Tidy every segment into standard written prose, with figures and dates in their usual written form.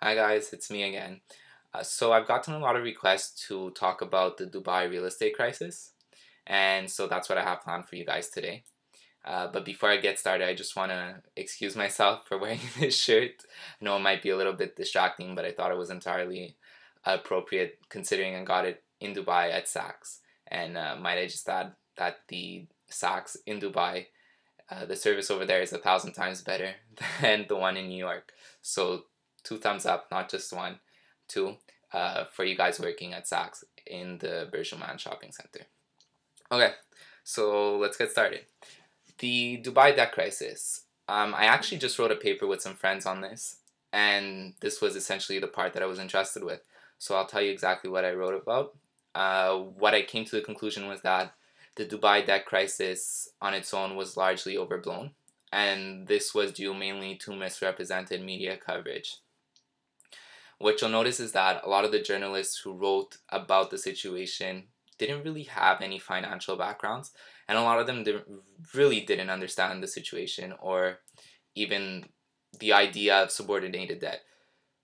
Hi guys, it's me again. So I've gotten a lot of requests to talk about the Dubai real estate crisis, and so that's what I have planned for you guys today. But before I get started, I just want to excuse myself for wearing this shirt. I know it might be a little bit distracting, but I thought it was entirely appropriate considering I got it in Dubai at Saks. And might I just add that the Saks in Dubai, the service over there is 1,000 times better than the one in New York. So two thumbs up, not just one, two, for you guys working at Saks in the Berjuman shopping center. Okay, so let's get started. The Dubai debt crisis. I actually just wrote a paper with some friends on this, and this was essentially the part that I was interested with. So I'll tell you exactly what I wrote about. What I came to the conclusion was that the Dubai debt crisis on its own was largely overblown, and this was due mainly to misrepresented media coverage. What you'll notice is that a lot of the journalists who wrote about the situation didn't really have any financial backgrounds, and a lot of them really didn't understand the situation or even the idea of subordinated debt.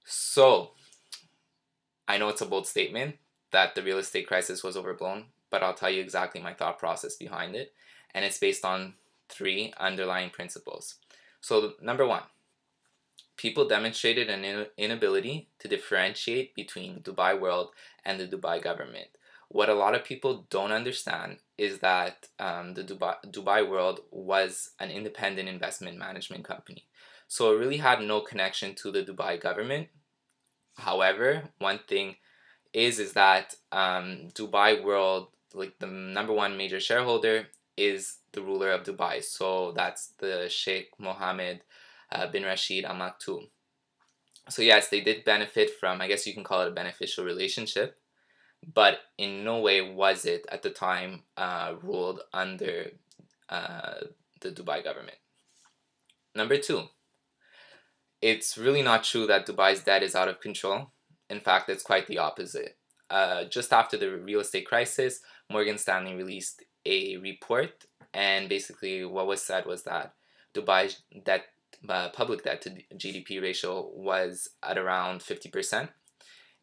So, I know it's a bold statement that the real estate crisis was overblown, but I'll tell you exactly my thought process behind it, and it's based on three underlying principles. So, number one, people demonstrated an inability to differentiate between Dubai World and the Dubai government. What a lot of people don't understand is that the Dubai World was an independent investment management company. So it really had no connection to the Dubai government. However, one thing is that Dubai World, like the number one major shareholder, is the ruler of Dubai. So that's the Sheikh Mohammed bin Rashid Al Maktoum. So yes, they did benefit from, I guess you can call it a beneficial relationship, but in no way was it at the time ruled under uh, the Dubai government. Number two, it's really not true that Dubai's debt is out of control. In fact, it's quite the opposite. Just after the real estate crisis, Morgan Stanley released a report, and basically what was said was that Dubai's debt, public debt to GDP ratio was at around 50%.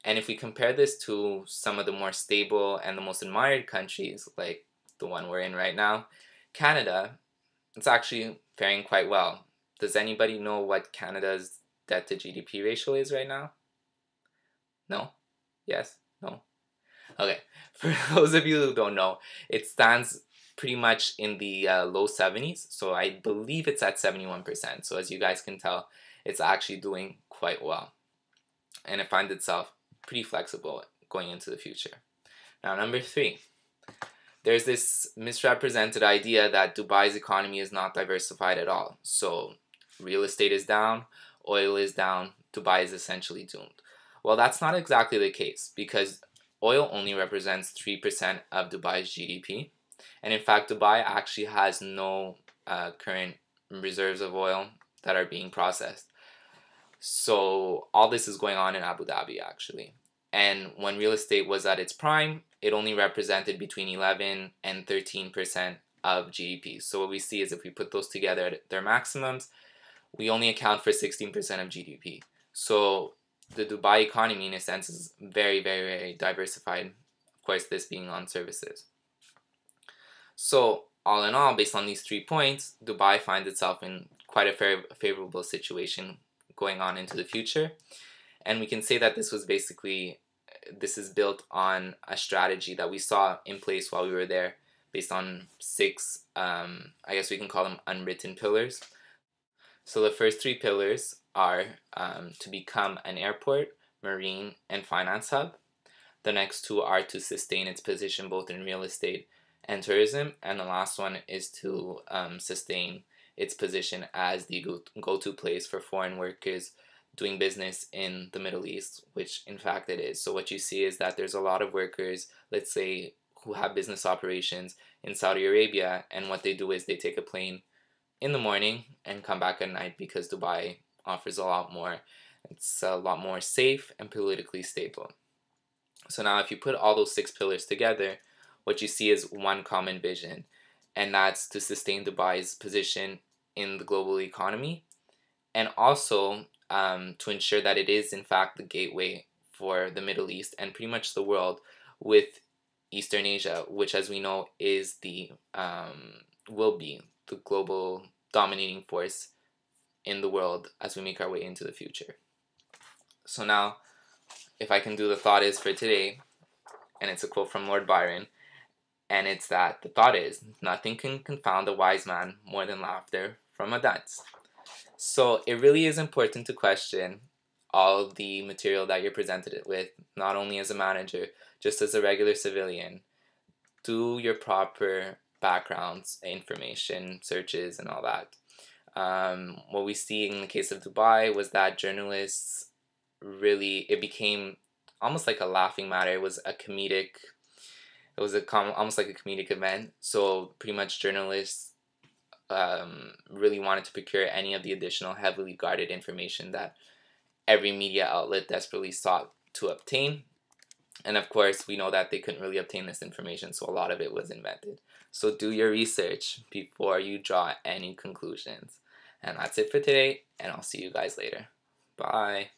And if we compare this to some of the more stable and the most admired countries, like the one we're in right now, Canada, it's actually faring quite well. Does anybody know what Canada's debt to GDP ratio is right now? No? Yes? No? Okay. For those of you who don't know, it stands pretty much in the low 70s. So I believe it's at 71%. So as you guys can tell, it's actually doing quite well. And it finds itself pretty flexible going into the future. Now, number three, there's this misrepresented idea that Dubai's economy is not diversified at all. So real estate is down, oil is down, Dubai is essentially doomed. Well, that's not exactly the case because oil only represents 3% of Dubai's GDP. And in fact, Dubai actually has no current reserves of oil that are being processed. So all this is going on in Abu Dhabi actually. And when real estate was at its prime, it only represented between 11 and 13% of GDP. So what we see is if we put those together at their maximums, we only account for 16% of GDP. So the Dubai economy in a sense is very, very, very diversified. Of course, this being on services. So all in all, based on these 3 points, Dubai finds itself in quite a favorable situation going on into the future. And we can say that this is built on a strategy that we saw in place while we were there based on 6, I guess we can call them unwritten pillars. So the first 3 pillars are to become an airport, marine, and finance hub. The next 2 are to sustain its position both in real estate and tourism. And the last one is to sustain its position as the go-to place for foreign workers doing business in the Middle East, which in fact it is. So what you see is that there's a lot of workers, let's say, who have business operations in Saudi Arabia, and what they do is they take a plane in the morning and come back at night because Dubai offers a lot more. It's a lot more safe and politically stable. So now if you put all those 6 pillars together, what you see is one common vision, and that's to sustain Dubai's position in the global economy and also to ensure that it is in fact the gateway for the Middle East and pretty much the world, with Eastern Asia, which, as we know, is the will be the global dominating force in the world as we make our way into the future. So now, if I can do the thought is for today, and it's a quote from Lord Byron, and it's that the thought is, nothing can confound a wise man more than laughter from a dunce. So it really is important to question all of the material that you're presented with, not only as a manager, just as a regular civilian. Do your proper backgrounds, information, searches, and all that. What we see in the case of Dubai was that journalists really, it became almost like a laughing matter. It was a comedic, almost like a comedic event. So pretty much journalists really wanted to procure any of the additional heavily guarded information that every media outlet desperately sought to obtain. And of course, we know that they couldn't really obtain this information, so a lot of it was invented. So do your research before you draw any conclusions. And that's it for today, and I'll see you guys later. Bye.